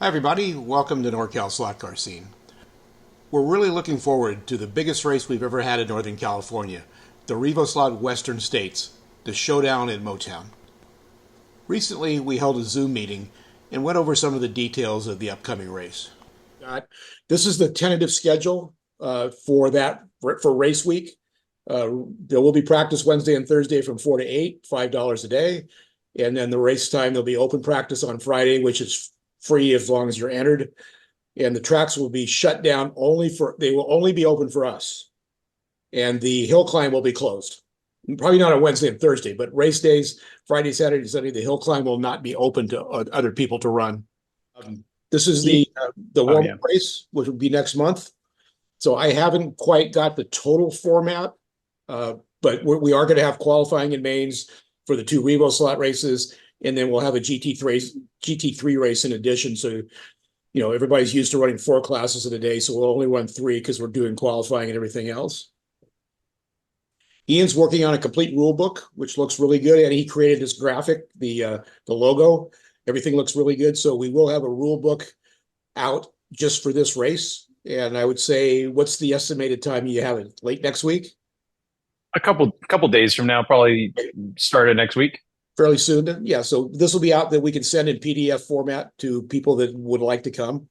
Hi, everybody. Welcome to NorCal Slot Car Scene. We're really looking forward to the biggest race we've ever had in Northern California, the Revoslot Western States, the showdown in Motown. Recently, we held a Zoom meeting and went over some of the details of the upcoming race. This is the tentative schedule for race week. There will be practice Wednesday and Thursday from 4 to 8, $5 a day. And then the race time, there'll be open practice on Friday, which is free as long as you're entered. And the tracks will be shut down they will only be open for us. And the hill climb will be closed. Probably not on Wednesday and Thursday, but race days, Friday, Saturday, Sunday, the hill climb will not be open to other people to run. This is the warm-up race, which will be next month. So I haven't quite got the total format, but we are going to have qualifying in mains for the two Revoslot races, and then we'll have a GT3 race in addition. So, everybody's used to running 4 classes in a day, so we'll only run 3 because we're doing qualifying and everything else. Ian's working on a complete rule book, which looks really good, and he created this graphic, the logo. Everything looks really good, so we will have a rule book out just for this race. And I would say, what's the estimated time you have it? Late next week? A couple days from now, probably started next week. Fairly soon. Yeah, so this will be out that we can send in PDF format to people that would like to come.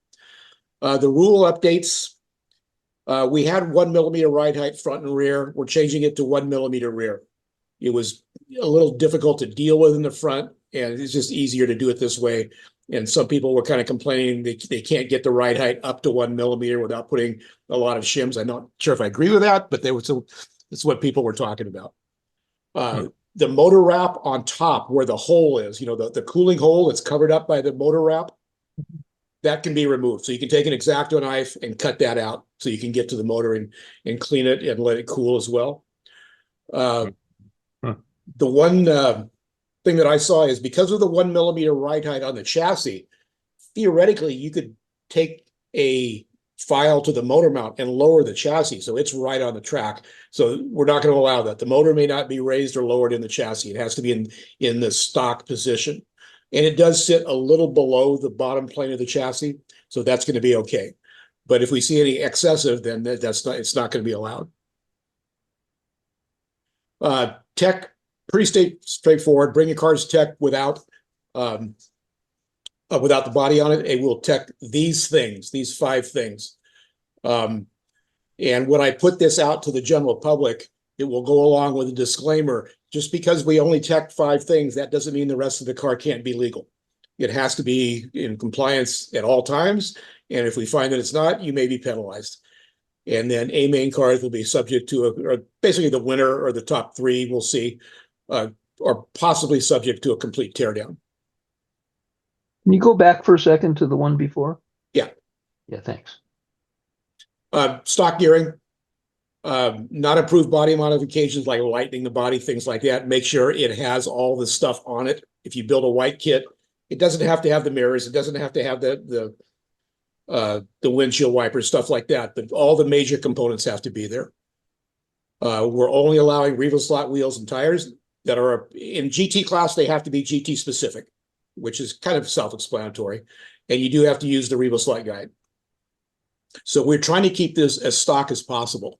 The rule updates, we had 1 millimeter ride height front and rear. We're changing it to 1 millimeter rear. It was a little difficult to deal with in the front, and it's just easier to do it this way. And some people were kind of complaining they can't get the ride height up to 1 millimeter without putting a lot of shims. I'm not sure if I agree with that, but it's what people were talking about. The motor wrap on top where the hole is, the cooling hole that's covered up by the motor wrap, that can be removed. So you can take an X-Acto knife and cut that out so you can get to the motor and clean it and let it cool as well. The one thing that I saw is because of the 1 millimeter ride height on the chassis, theoretically, you could take a file to the motor mount and lower the chassis so it's right on the track. So we're not going to allow that. The motor may not be raised or lowered in the chassis. It has to be in the stock position. And it does sit a little below the bottom plane of the chassis, so that's going to be okay. But if we see any excessive, then it's not going to be allowed. Tech, pretty straightforward. Bring your car's tech without the body on it. It will tech these 5 things. And when I put this out to the general public, it will go along with a disclaimer. Just because we only tech 5 things, that doesn't mean the rest of the car can't be legal. It has to be in compliance at all times. And if we find that it's not, you may be penalized. And then A main cars will be subject to basically the winner or the top 3, we'll see, are possibly subject to a complete teardown. Can you go back for a second to the one before? Yeah. Yeah, thanks. Stock gearing, not approved body modifications like lightening the body, things like that. Make sure it has all the stuff on it. If you build a white kit, it doesn't have to have the mirrors. It doesn't have to have the windshield wipers, stuff like that. But all the major components have to be there. We're only allowing Revoslot wheels and tires that are in GT class. They have to be GT specific, which is kind of self-explanatory. And you do have to use the Revoslot guide. So we're trying to keep this as stock as possible.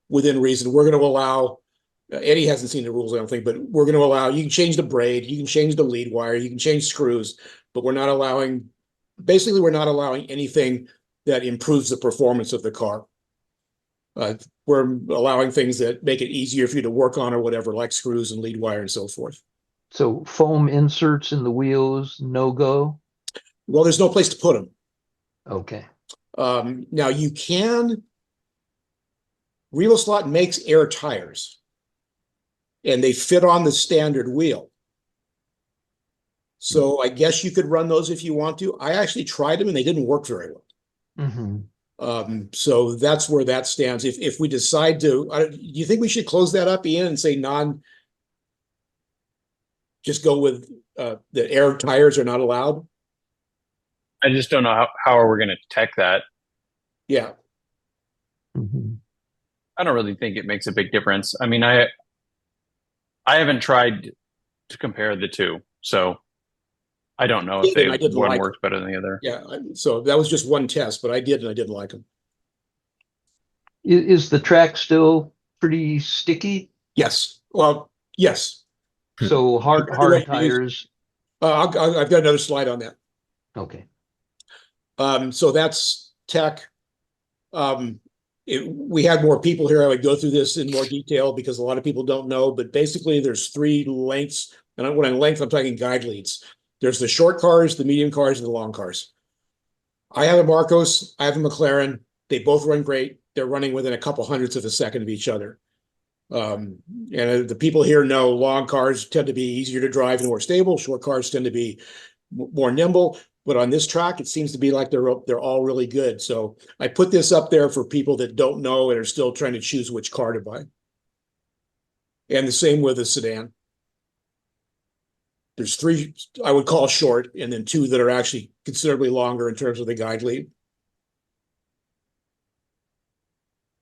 Within reason, we're going to allow, Eddie hasn't seen the rules, I don't think, but we're going to allow, you can change the braid, you can change the lead wire, you can change screws, but we're not allowing anything that improves the performance of the car. We're allowing things that make it easier for you to work on or whatever, like screws and lead wire and so forth. So foam inserts in the wheels, no go? Well, there's no place to put them. Okay. Now you can, Revoslot makes air tires and they fit on the standard wheel. So I guess you could run those if you want to. I actually tried them and they didn't work very well. Mm-hmm. So that's where that stands. If we decide to, do you think we should close that up, Ian, and say just go with the air tires are not allowed? I just don't know how are we going to tech that. Yeah. Mm-hmm. I don't really think it makes a big difference. I mean, I haven't tried to compare the two, so I don't know if did and I didn't one like works better than the other. Yeah, so that was just one test, but I did and I didn't like them. Is the track still pretty sticky? Yes, well, yes. So hard Compared to what hard you use- tires. I've got another slide on that. Okay. So that's tech. Um, we had more people here. I would go through this in more detail because a lot of people don't know, but basically there's three lengths. And when I'm length, I'm talking guide leads. There's the short cars, the medium cars, and the long cars. I have a Marcos, I have a McLaren. They both run great. They're running within a couple hundredths of a second of each other. And the people here know long cars tend to be easier to drive and more stable. Short cars tend to be more nimble. But on this track, it seems to be like they're all really good. So I put this up there for people that don't know and are still trying to choose which car to buy. And the same with the sedan. There's three I would call short, and then two that are actually considerably longer in terms of the guide lead.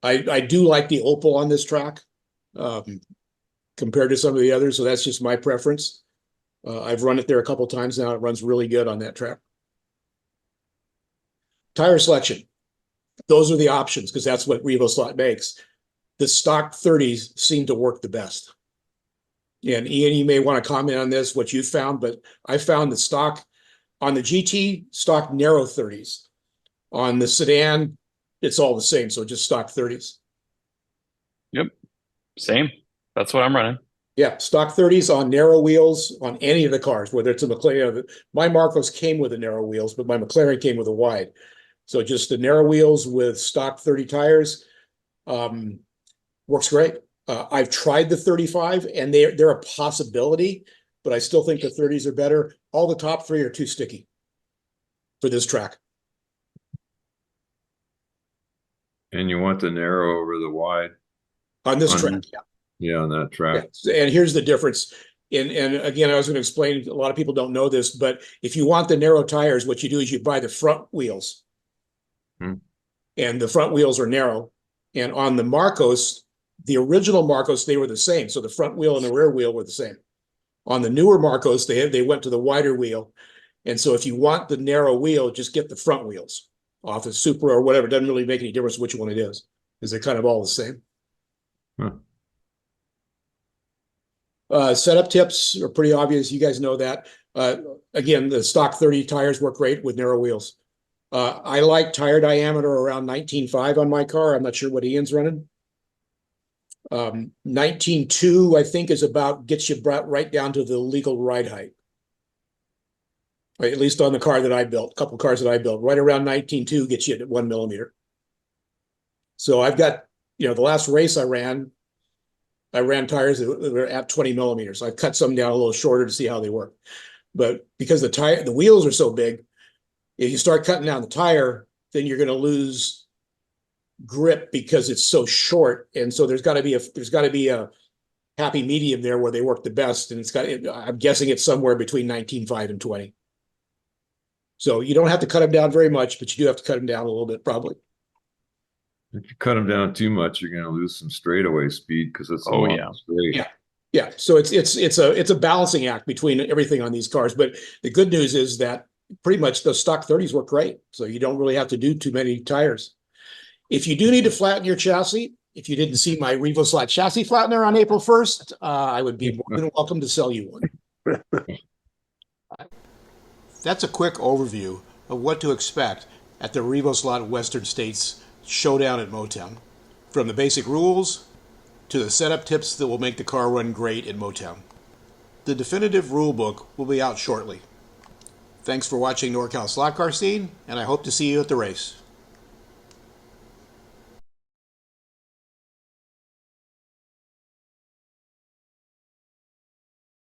I do like the Opal on this track compared to some of the others, so that's just my preference. I've run it there a couple times now. It runs really good on that track. Tire selection. Those are the options because that's what Revoslot makes. The stock 30s seem to work the best. And Ian, you may want to comment on this, what you found, but I found the stock on the GT stock narrow 30s. On the sedan, it's all the same, so just stock 30s. Yep. Same. That's what I'm running. Yeah, stock 30s on narrow wheels on any of the cars, whether it's a McLaren. My Marcos came with the narrow wheels, but my McLaren came with a wide. So just the narrow wheels with stock 30 tires works great. I've tried the 35 and they're a possibility, but I still think the 30s are better. All the top three are too sticky for this track. And you want the narrow over the wide On this On- track, yeah. yeah, on that track. Yeah. And here's the difference. And again, I was going to explain, a lot of people don't know this, but if you want the narrow tires, what you do is you buy the front wheels. And the front wheels are narrow. And on the Marcos, the original Marcos, they were the same. So the front wheel and the rear wheel were the same. On the newer Marcos, they went to the wider wheel. And so if you want the narrow wheel, just get the front wheels off the Supra or whatever. It doesn't really make any difference which one it is, because they're kind of all the same. Setup tips are pretty obvious. You guys know that. Again, the stock 30 tires work great with narrow wheels. I like tire diameter around 19.5 on my car. I'm not sure what Ian's running. 19.2, I think, is gets you brought right down to the legal ride height. Right, at least on the car that I built, a couple cars that I built, right around 19.2 gets you at 1 millimeter. So I've got, the last race I ran tires that were at 20 millimeters. I've cut some down a little shorter to see how they work. But because the wheels are so big, if you start cutting down the tire, then you're going to lose grip because it's so short. And so there's got to be a happy medium there where they work the best. And I'm guessing it's somewhere between 19.5 and 20. So you don't have to cut them down very much, but you do have to cut them down a little bit, probably. If you cut them down too much, you're going to lose some straightaway speed because it's a Oh, long yeah. straight. Yeah. Yeah. So it's a balancing act between everything on these cars. But the good news is that pretty much the stock 30s work great. So you don't really have to do too many tires. If you do need to flatten your chassis, if you didn't see my Revoslot chassis flattener on April 1st, I would be more than welcome to sell you one. That's a quick overview of what to expect at the Revoslot Western States Showdown at Motown. From the basic rules to the setup tips that will make the car run great in Motown. The definitive rulebook will be out shortly. Thanks for watching NorCal Slot Car Scene, and I hope to see you at the race.